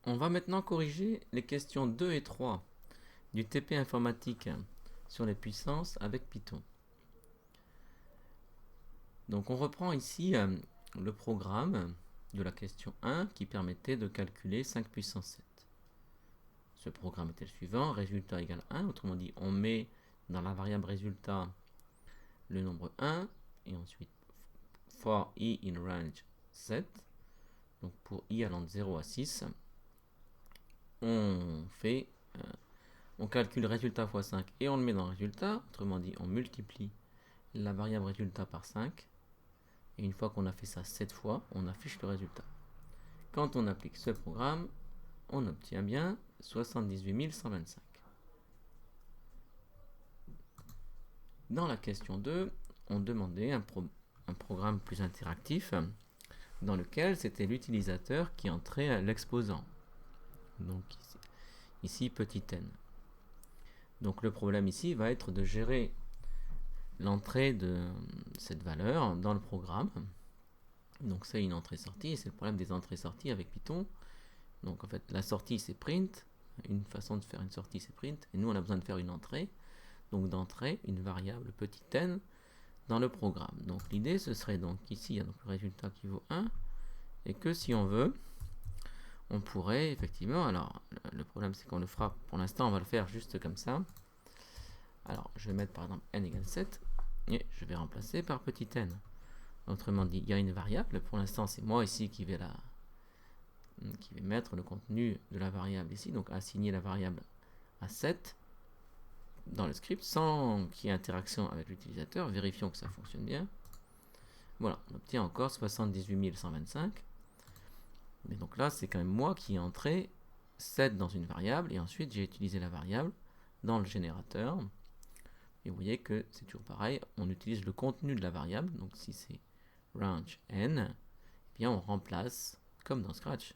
On va maintenant corriger les questions 2 et 3 du TP informatique sur les puissances avec Python. Donc on reprend ici le programme de la question 1 qui permettait de calculer 5 puissance 7. Ce programme était le suivant, résultat égale 1, autrement dit on met dans la variable résultat le nombre 1 et ensuite for i in range 7. Donc pour i allant de 0 à 6, on calcule résultat fois 5 et on le met dans le résultat, autrement dit on multiplie la variable résultat par 5 et une fois qu'on a fait ça 7 fois, on affiche le résultat. Quand on applique ce programme, on obtient bien 78 125. Dans la question 2, on demandait un programme plus interactif dans lequel c'était l'utilisateur qui entrait l'exposant. Donc ici petit n. Donc le problème ici va être de gérer l'entrée de cette valeur dans le programme. Donc c'est une entrée-sortie, et c'est le problème des entrées-sorties avec Python. Donc en fait la sortie c'est print, une façon de faire une sortie c'est print, et nous on a besoin de faire une entrée. Donc d'entrée, une variable petit n dans le programme. Donc l'idée ce serait donc ici il y a donc le résultat qui vaut 1, et que si on veut, on pourrait effectivement, alors le problème c'est qu'on le fera, pour l'instant on va le faire juste comme ça. Alors je vais mettre par exemple n égale 7, et je vais remplacer par petit n. Autrement dit, il y a une variable, pour l'instant c'est moi ici qui vais mettre le contenu de la variable ici, donc assigner la variable à 7 dans le script sans qu'il y ait interaction avec l'utilisateur. Vérifions que ça fonctionne bien. Voilà, on obtient encore 78 125. Mais donc là, c'est quand même moi qui ai entré 7 dans une variable et ensuite j'ai utilisé la variable dans le générateur. Et vous voyez que c'est toujours pareil, on utilise le contenu de la variable. Donc si c'est range n, eh bien on remplace, comme dans Scratch,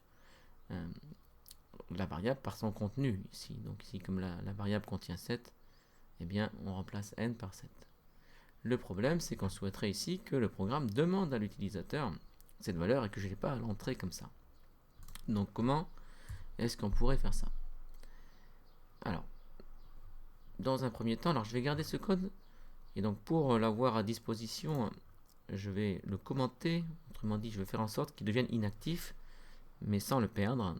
la variable par son contenu ici. Donc ici, comme la variable contient 7, eh bien on remplace n par 7. Le problème, c'est qu'on souhaiterait ici que le programme demande à l'utilisateur cette valeur et que je n'ai pas à l'entrée comme ça. Donc comment est-ce qu'on pourrait faire ça? Alors, dans un premier temps, alors je vais garder ce code, et donc pour l'avoir à disposition, je vais le commenter, autrement dit, je vais faire en sorte qu'il devienne inactif, mais sans le perdre.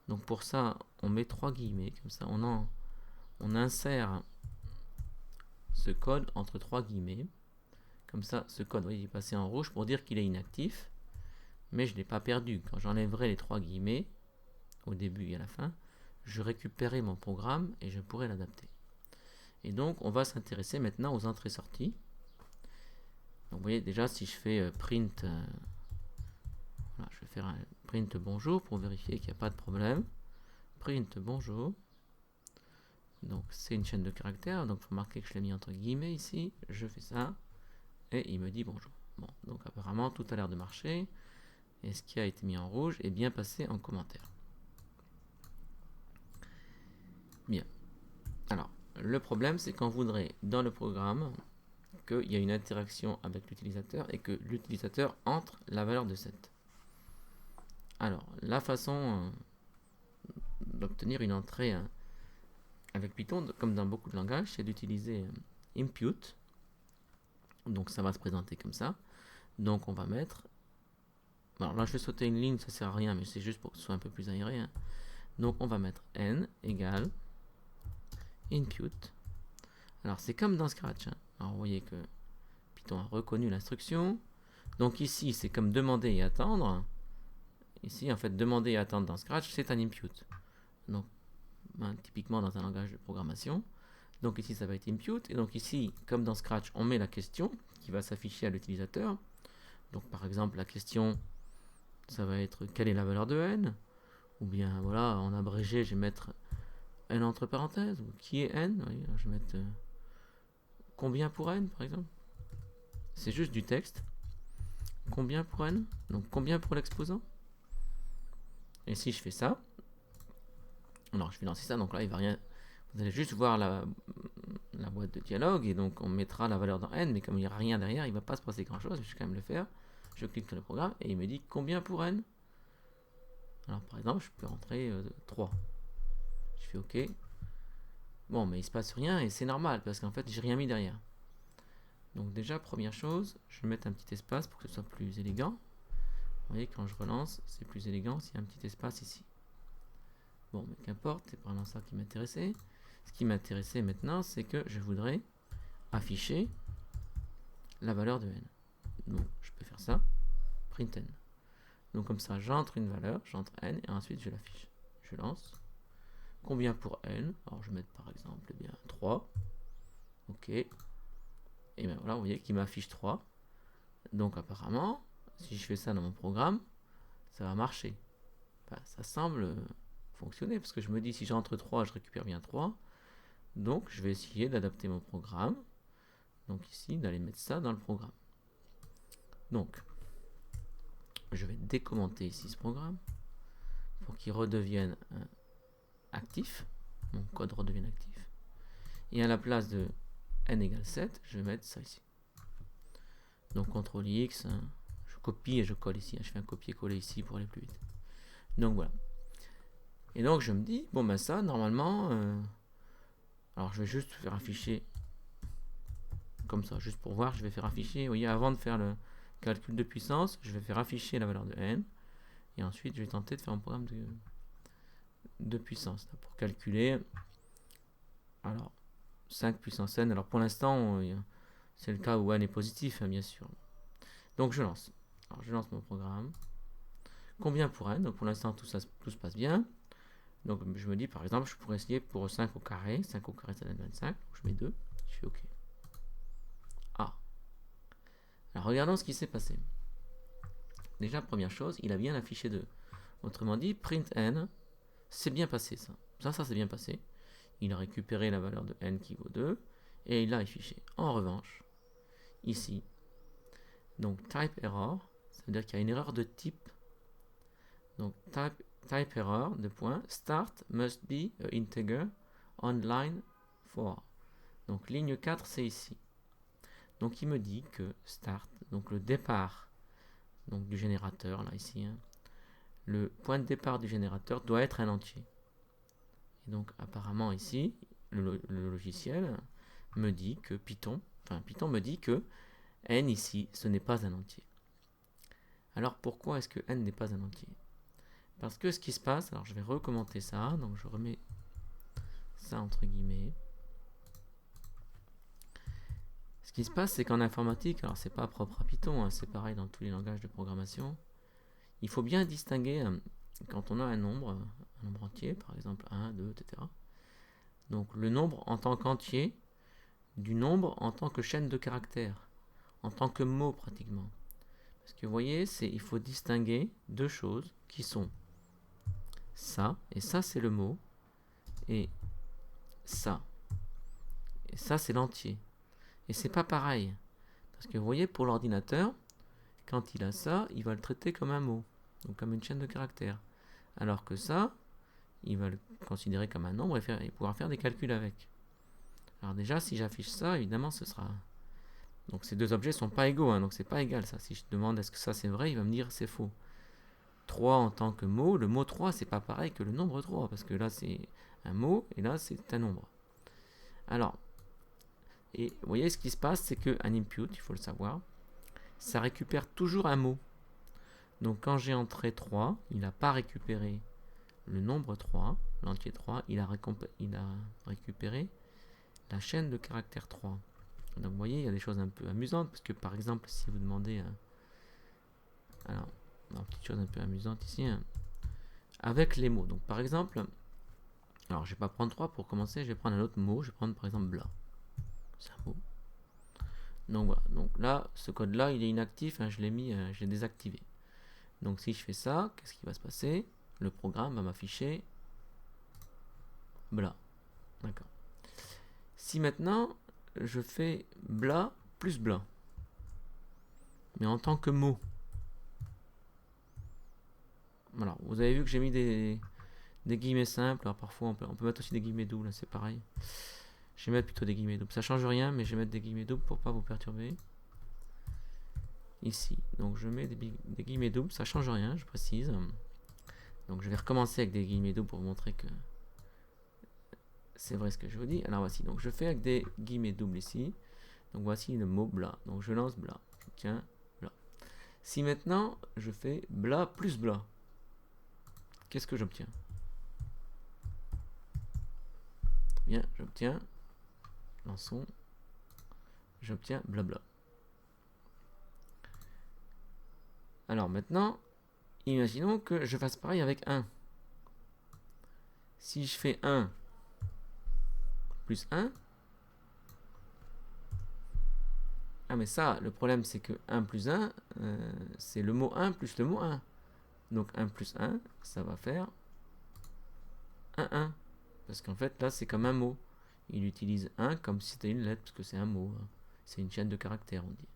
Donc pour ça, on met 3 guillemets, comme ça, on insère ce code entre 3 guillemets. Comme ça, ce code, vous voyez, il est passé en rouge pour dire qu'il est inactif, mais je ne l'ai pas perdu. Quand j'enlèverai les 3 guillemets, au début et à la fin, je récupérerai mon programme et je pourrai l'adapter. Et donc, on va s'intéresser maintenant aux entrées-sorties. Donc, vous voyez, déjà, si je fais print, voilà, je vais faire un print bonjour pour vérifier qu'il n'y a pas de problème. Print bonjour. Donc, c'est une chaîne de caractères. Donc, il faut remarquer que je l'ai mis entre guillemets ici. Je fais ça. Et il me dit bonjour. Bon, donc apparemment, tout a l'air de marcher. Et ce qui a été mis en rouge est bien passé en commentaire. Bien. Alors, le problème, c'est qu'on voudrait, dans le programme, qu'il y ait une interaction avec l'utilisateur et que l'utilisateur entre la valeur de 7. Alors, la façon d'obtenir une entrée avec Python, comme dans beaucoup de langages, c'est d'utiliser impute. Donc, ça va se présenter comme ça. Donc, on va mettre... Alors là, je vais sauter une ligne, ça sert à rien, mais c'est juste pour que ce soit un peu plus aéré. Donc, on va mettre n égale impute. Alors, c'est comme dans Scratch. Alors, vous voyez que Python a reconnu l'instruction. Donc ici, c'est comme demander et attendre. Ici, en fait, demander et attendre dans Scratch, c'est un impute. Donc, typiquement dans un langage de programmation. Donc ici, ça va être impute. Et donc ici, comme dans Scratch, on met la question qui va s'afficher à l'utilisateur. Donc par exemple, la question, ça va être quelle est la valeur de n? Ou bien, voilà, en abrégé, je vais mettre n entre parenthèses. Ou qui est n? Oui, je vais mettre combien pour n, par exemple. C'est juste du texte. Combien pour n? Donc combien pour l'exposant? Et si je fais ça, alors je vais lancer ça, donc là il va rien. Vous allez juste voir la boîte de dialogue et donc on mettra la valeur dans n, mais comme il n'y a rien derrière, il ne va pas se passer grand chose. Je vais quand même le faire. Je clique sur le programme et il me dit combien pour n. Alors par exemple, je peux rentrer 3. Je fais OK. Bon, mais il se passe rien et c'est normal parce qu'en fait, j'ai rien mis derrière. Donc déjà, première chose, je vais mettre un petit espace pour que ce soit plus élégant. Vous voyez, quand je relance, c'est plus élégant s'il y a un petit espace ici. Bon, mais qu'importe, c'est pas vraiment ça qui m'intéressait. Ce qui m'intéressait maintenant, c'est que je voudrais afficher la valeur de n. Donc, je peux faire ça, print n. Donc comme ça, j'entre une valeur, j'entre n, et ensuite je l'affiche. Je lance. Combien pour n? Alors je vais mettre par exemple bien 3. OK. Et bien voilà, vous voyez qu'il m'affiche 3. Donc apparemment, si je fais ça dans mon programme, ça va marcher. Enfin, ça semble fonctionner, parce que je me dis, si j'entre 3, je récupère bien 3. Donc je vais essayer d'adapter mon programme. Donc ici, d'aller mettre ça dans le programme. Donc, je vais décommenter ici ce programme pour qu'il redevienne actif. Mon code redevienne actif. Et à la place de n égale 7, je vais mettre ça ici. Donc CTRL X, je copie et je colle ici. Je fais un copier-coller ici pour aller plus vite. Donc voilà. Et donc je me dis, bon ben ça, normalement, alors je vais juste faire afficher comme ça, juste pour voir, je vais faire afficher, vous voyez, avant de faire le calcul de puissance, je vais faire afficher la valeur de n, et ensuite je vais tenter de faire un programme de puissance, là, pour calculer, alors, 5 puissance n, alors pour l'instant, c'est le cas où n est positif, hein, bien sûr. Donc je lance, alors je lance mon programme, combien pour n, donc pour l'instant tout se passe bien, donc je me dis par exemple, je pourrais essayer pour 5 au carré, 5 au carré ça donne 25, donc je mets 2, je fais OK. Ah. Alors regardons ce qui s'est passé. Déjà, première chose, il a bien affiché 2. Autrement dit, print n, c'est bien passé ça. Ça c'est bien passé. Il a récupéré la valeur de n qui vaut 2 et il l'a affiché. En revanche, ici, donc type error, ça veut dire qu'il y a une erreur de type. Donc type error de point start must be a integer on line 4. Donc ligne 4 c'est ici. Donc il me dit que start, donc le départ donc du générateur, là ici, hein, le point de départ du générateur doit être un entier. Et donc apparemment ici, le logiciel me dit que Python me dit que n ici, ce n'est pas un entier. Alors pourquoi est-ce que n n'est pas un entier? Parce que ce qui se passe, alors je vais recommenter ça, donc je remets ça entre guillemets. Ce qui se passe, c'est qu'en informatique, alors c'est pas propre à Python, hein, c'est pareil dans tous les langages de programmation, il faut bien distinguer quand on a un nombre entier, par exemple 1, 2, etc. Donc le nombre en tant qu'entier du nombre en tant que chaîne de caractères, en tant que mot pratiquement. Parce que vous voyez, il faut distinguer deux choses qui sont ça, et ça c'est le mot, et ça. Et ça c'est l'entier. Et c'est pas pareil. Parce que vous voyez, pour l'ordinateur, quand il a ça, il va le traiter comme un mot, donc comme une chaîne de caractères. Alors que ça, il va le considérer comme un nombre et pouvoir faire des calculs avec. Alors déjà, si j'affiche ça, évidemment, ce sera... Donc ces deux objets ne sont pas égaux, hein, donc c'est pas égal ça. Si je demande est-ce que ça c'est vrai, il va me dire c'est faux. 3 en tant que mot, le mot 3 c'est pas pareil que le nombre 3, parce que là c'est un mot et là c'est un nombre. Alors, et vous voyez ce qui se passe, c'est qu'un input, il faut le savoir, ça récupère toujours un mot. Donc quand j'ai entré 3, il n'a pas récupéré le nombre 3, l'entier 3, il a récupéré la chaîne de caractères 3. Donc vous voyez, il y a des choses un peu amusantes, parce que par exemple, si vous demandez... alors, une petite chose un peu amusante ici, hein, avec les mots. Donc par exemple, alors je vais pas prendre 3 pour commencer, je vais prendre un autre mot, je vais prendre par exemple bla. C'est un mot. Donc voilà, donc là, ce code-là, il est inactif, hein, je l'ai désactivé. Donc si je fais ça, qu'est-ce qui va se passer? Le programme va m'afficher bla. D'accord. Si maintenant, je fais bla plus bla, mais en tant que mot. Voilà, vous avez vu que j'ai mis des guillemets simples. Alors parfois on peut mettre aussi des guillemets doubles, c'est pareil. Je vais mettre plutôt des guillemets doubles. Ça change rien, mais je vais mettre des guillemets doubles pour pas vous perturber. Ici, donc je mets des guillemets doubles, ça change rien, je précise. Donc je vais recommencer avec des guillemets doubles pour vous montrer que c'est vrai ce que je vous dis. Alors voici, donc je fais avec des guillemets doubles ici. Donc voici le mot bla. Donc je lance bla. J'obtiens bla. Si maintenant je fais bla plus bla, qu'est-ce que j'obtiens? Bien, j'obtiens, lançons, j'obtiens blabla. Alors maintenant, imaginons que je fasse pareil avec 1. Si je fais 1 plus 1, ah mais ça, le problème c'est que 1 plus 1, c'est le mot 1 plus le mot 1. Donc 1 plus 1, ça va faire 1. Parce qu'en fait, là, c'est comme un mot. Il utilise 1 comme si c'était une lettre, parce que c'est un mot. Hein. C'est une chaîne de caractères, on dit.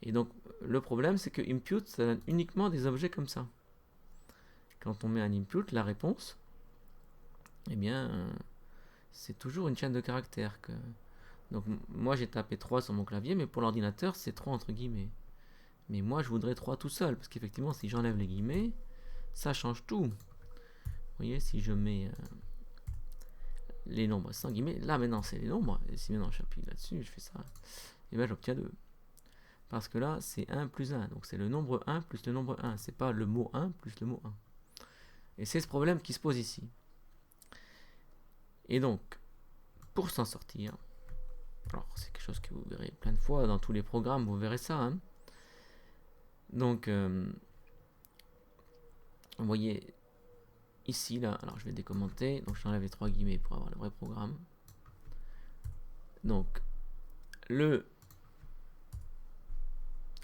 Et donc, le problème, c'est que impute, ça donne uniquement des objets comme ça. Quand on met un input, la réponse, eh bien, c'est toujours une chaîne de caractères. Donc, moi, j'ai tapé 3 sur mon clavier, mais pour l'ordinateur, c'est 3 entre guillemets. Mais moi, je voudrais 3 tout seul, parce qu'effectivement, si j'enlève les guillemets, ça change tout. Vous voyez, si je mets les nombres sans guillemets, là maintenant c'est les nombres, et si maintenant j'appuie là-dessus, je fais ça, et bien j'obtiens 2. Parce que là c'est 1 plus 1, donc c'est le nombre 1 plus le nombre 1, c'est pas le mot 1 plus le mot 1. Et c'est ce problème qui se pose ici. Et donc, pour s'en sortir, alors c'est quelque chose que vous verrez plein de fois dans tous les programmes, vous verrez ça. Hein. Donc, vous voyez ici, là, alors je vais décommenter, donc j'enlève les 3 guillemets pour avoir le vrai programme. Donc, le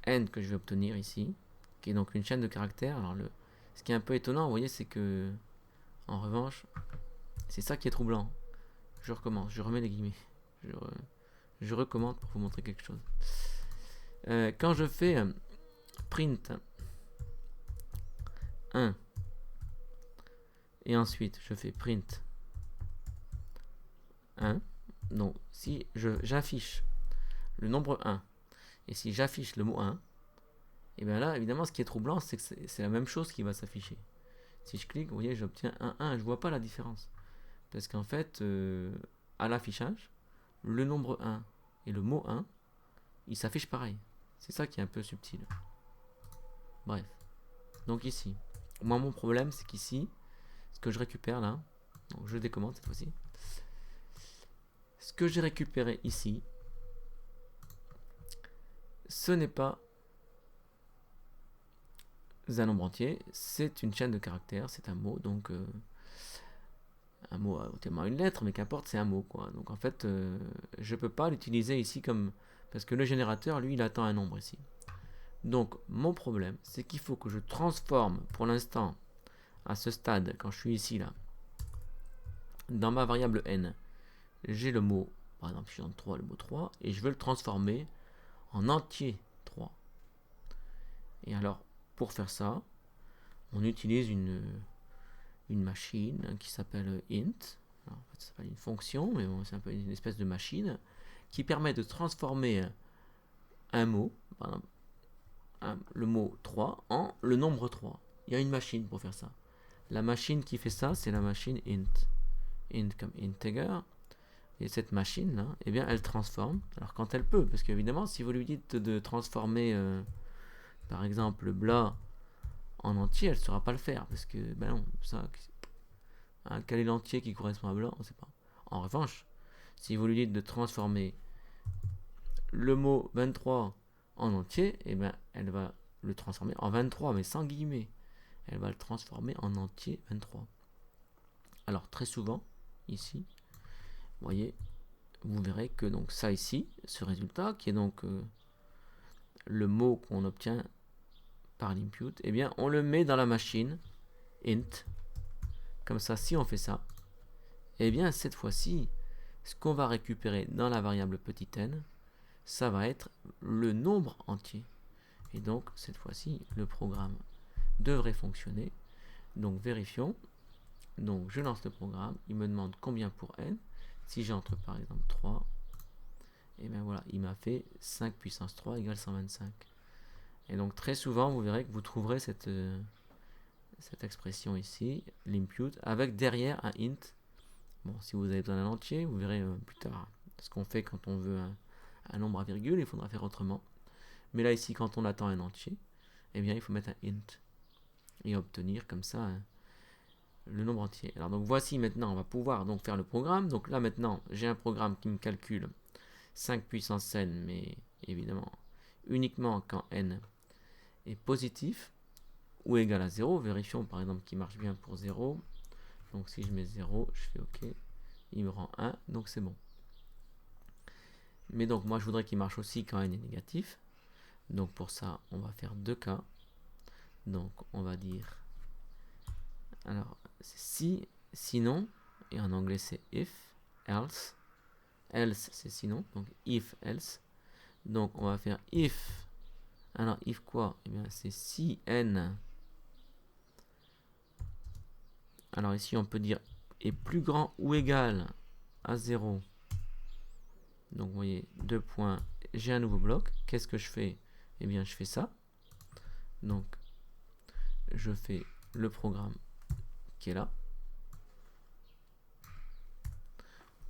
n que je vais obtenir ici, qui est donc une chaîne de caractères. Alors ce qui est un peu étonnant, vous voyez, c'est que, en revanche, c'est ça qui est troublant. Je recommence, je remets les guillemets. Je recommande pour vous montrer quelque chose. Quand je fais print 1, et ensuite je fais print 1, donc si j'affiche le nombre 1, et si j'affiche le mot 1, et bien là, évidemment, ce qui est troublant, c'est que c'est la même chose qui va s'afficher. Si je clique, vous voyez, j'obtiens 1. Je ne vois pas la différence. Parce qu'en fait, à l'affichage, le nombre 1 et le mot 1, ils s'affichent pareil. C'est ça qui est un peu subtil. Bref. Donc ici, moi, mon problème, c'est qu'ici, ce que je récupère là, donc je décommande cette fois-ci, ce que j'ai récupéré ici, ce n'est pas un nombre entier, c'est une chaîne de caractères, c'est un mot, donc un mot tellement une lettre, mais qu'importe, c'est un mot, quoi. Donc en fait, je peux pas l'utiliser ici comme, parce que le générateur, lui, il attend un nombre ici. Donc mon problème, c'est qu'il faut que je transforme, pour l'instant, à ce stade, quand je suis ici, là, dans ma variable n, j'ai le mot, par exemple, je suis dans 3, le mot 3, et je veux le transformer en entier 3. Et alors, pour faire ça, on utilise une machine qui s'appelle int. Alors, en fait, ça s'appelle une fonction, mais bon, c'est un peu une espèce de machine qui permet de transformer un mot, par exemple, le mot 3, en le nombre 3. Il y a une machine pour faire ça. La machine qui fait ça, c'est la machine int. Int comme integer. Et cette machine-là, eh bien, elle transforme. Alors, quand elle peut, parce qu'évidemment, si vous lui dites de transformer, par exemple, bla en entier, elle ne saura pas le faire. Parce que, ben non, ça, quel est l'entier qui correspond à bla, on ne sait pas. En revanche, si vous lui dites de transformer le mot 23 en entier, eh bien, elle va le transformer en 23, mais sans guillemets. Elle va le transformer en entier 23. Alors, très souvent, ici, vous voyez, vous verrez que donc ça ici, ce résultat, qui est donc le mot qu'on obtient par l'input, eh bien, on le met dans la machine int. Comme ça, si on fait ça, eh bien, cette fois-ci, ce qu'on va récupérer dans la variable petit n, ça va être le nombre entier. Et donc, cette fois-ci, le programme devrait fonctionner. Donc, vérifions. Donc, je lance le programme. Il me demande combien pour n. Si j'entre par exemple 3, et bien voilà, il m'a fait 5 puissance 3 égale 125. Et donc, très souvent, vous verrez que vous trouverez cette expression ici, l'impute, avec derrière un int. Bon, si vous avez besoin d'un entier, vous verrez plus tard ce qu'on fait quand on veut un nombre à virgule, il faudra faire autrement. Mais là, ici, quand on attend un entier, eh bien, il faut mettre un int et obtenir comme ça le nombre entier. Alors, donc, voici maintenant, on va pouvoir donc faire le programme. Donc là, maintenant, j'ai un programme qui me calcule 5 puissance n, mais évidemment, uniquement quand n est positif ou égal à 0. Vérifions, par exemple, qu'il marche bien pour 0. Donc, si je mets 0, je fais OK. Il me rend 1, donc c'est bon. Mais donc, moi, je voudrais qu'il marche aussi quand n est négatif. Donc, pour ça, on va faire 2 cas. Donc, on va dire... Alors, c'est si, sinon, et en anglais, c'est if, else. Else, c'est sinon. Donc, if, else. Donc, on va faire if. Alors, if quoi? Eh bien, c'est si n. Alors, ici, on peut dire est plus grand ou égal à 0. Donc, vous voyez, 2 points. J'ai un nouveau bloc. Qu'est-ce que je fais? Eh bien, je fais ça. Donc, je fais le programme qui est là.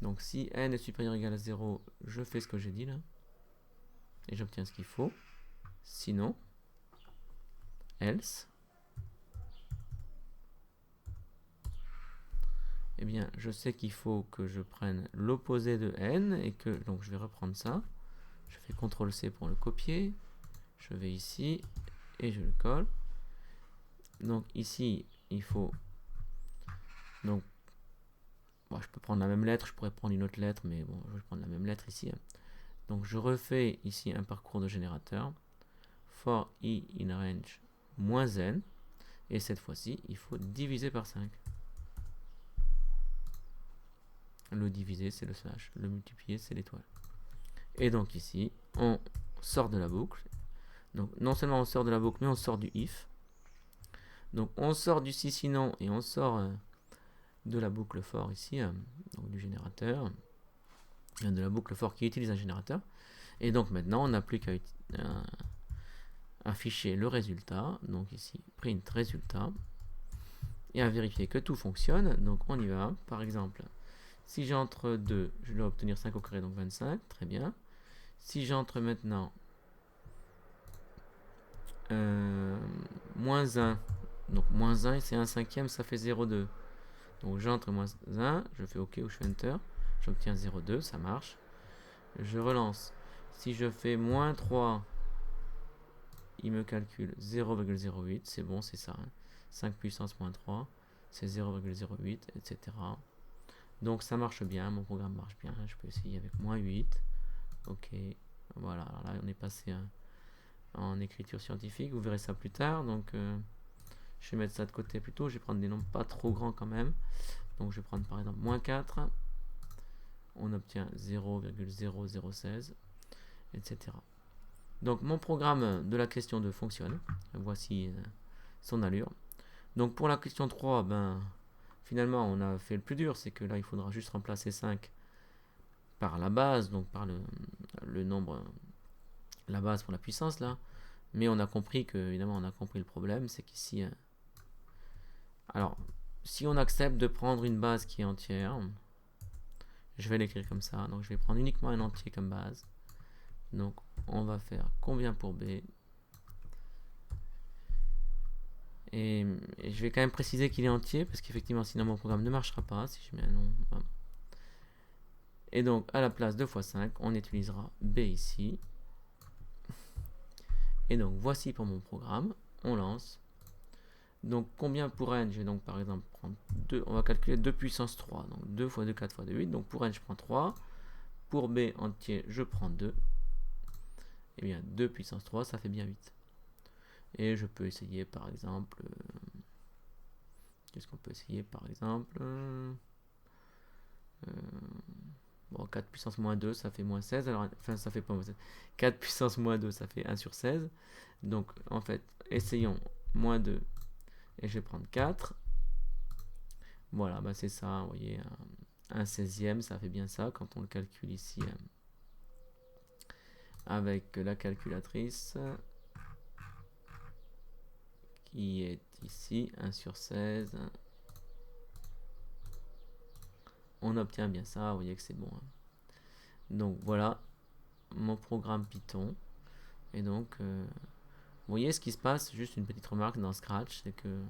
Donc, si n est supérieur ou égal à 0, je fais ce que j'ai dit là. Et j'obtiens ce qu'il faut. Sinon, else, eh bien, je sais qu'il faut que je prenne l'opposé de n et que, donc je vais reprendre ça. Je fais CTRL-C pour le copier. Je vais ici et je le colle. Donc ici, il faut... Donc, bon, je peux prendre la même lettre, je pourrais prendre une autre lettre, mais bon, je vais prendre la même lettre ici. Donc je refais ici un parcours de générateur. For i in range moins n. Et cette fois-ci, il faut diviser par 5. Le diviser, c'est le slash. Le multiplier, c'est l'étoile. Et donc ici, on sort de la boucle. Donc non seulement on sort de la boucle, mais on sort du if. Donc on sort du si sinon et on sort de la boucle for ici, donc du générateur, de la boucle for qui utilise un générateur. Et donc maintenant on n'a plus qu'à afficher le résultat. Donc ici, print résultat. Et à vérifier que tout fonctionne. Donc on y va. Par exemple, si j'entre 2, je dois obtenir 5 au carré, donc 25. Très bien. Si j'entre maintenant moins 1, donc moins 1, c'est 1 cinquième, ça fait 0,2. Donc j'entre moins 1, je fais OK ou je fais Enter. J'obtiens 0,2, ça marche. Je relance. Si je fais moins 3, il me calcule 0,08. C'est bon, c'est ça. 5 puissance moins 3, c'est 0,08, etc. Donc ça marche bien, mon programme marche bien. Je peux essayer avec moins 8. OK. Voilà, alors là on est passé en écriture scientifique. Vous verrez ça plus tard. Donc je vais mettre ça de côté plutôt. Je vais prendre des nombres pas trop grands quand même. Donc je vais prendre par exemple moins 4. On obtient 0,0016, etc. Donc mon programme de la question 2 fonctionne. Voici son allure. Donc pour la question 3, ben, finalement on a fait le plus dur. C'est que là il faudra juste remplacer 5 par la base. Donc par le nombre, la base pour la puissance là. Mais on a compris que, évidemment, on a compris le problème, c'est qu'ici, alors, si on accepte de prendre une base qui est entière, je vais l'écrire comme ça. Donc, je vais prendre uniquement un entier comme base. Donc, on va faire combien pour B. Et je vais quand même préciser qu'il est entier, parce qu'effectivement, sinon mon programme ne marchera pas si je mets un nom. Voilà. Et donc, à la place 2 x 5, on utilisera B ici. Et donc, voici pour mon programme. On lance. Donc, combien pour n? Je vais donc, par exemple, prendre 2. On va calculer 2 puissance 3. Donc, 2 x 2, 4 x 2, 8. Donc, pour n, je prends 3. Pour b entier, je prends 2. Et bien, 2 puissance 3, ça fait bien 8. Et je peux essayer, par exemple... qu'est-ce qu'on peut essayer, par exemple bon, 4 puissance moins 2, ça fait moins 16. Alors, enfin, ça fait pas moins 16. 4 puissance moins 2, ça fait 1 sur 16. Donc, en fait, essayons moins 2. Et je vais prendre 4. Voilà, bah c'est ça, vous voyez, un 16e, ça fait bien ça quand on le calcule ici avec la calculatrice qui est ici, 1 sur 16. On obtient bien ça, vous voyez que c'est bon. Donc voilà mon programme Python. Et donc, vous voyez ce qui se passe, juste une petite remarque dans Scratch, c'est que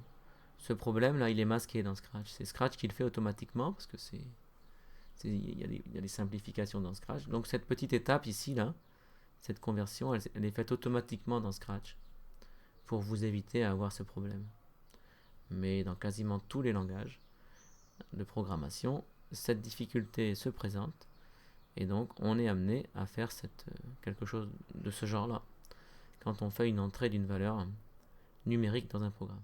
ce problème là, il est masqué dans Scratch. C'est Scratch qui le fait automatiquement, parce que il y a des simplifications dans Scratch. Donc cette petite étape ici, là, cette conversion, elle est faite automatiquement dans Scratch, pour vous éviter à avoir ce problème. Mais dans quasiment tous les langages de programmation, cette difficulté se présente, et donc on est amené à faire quelque chose de ce genre-là, quand on fait une entrée d'une valeur numérique dans un programme.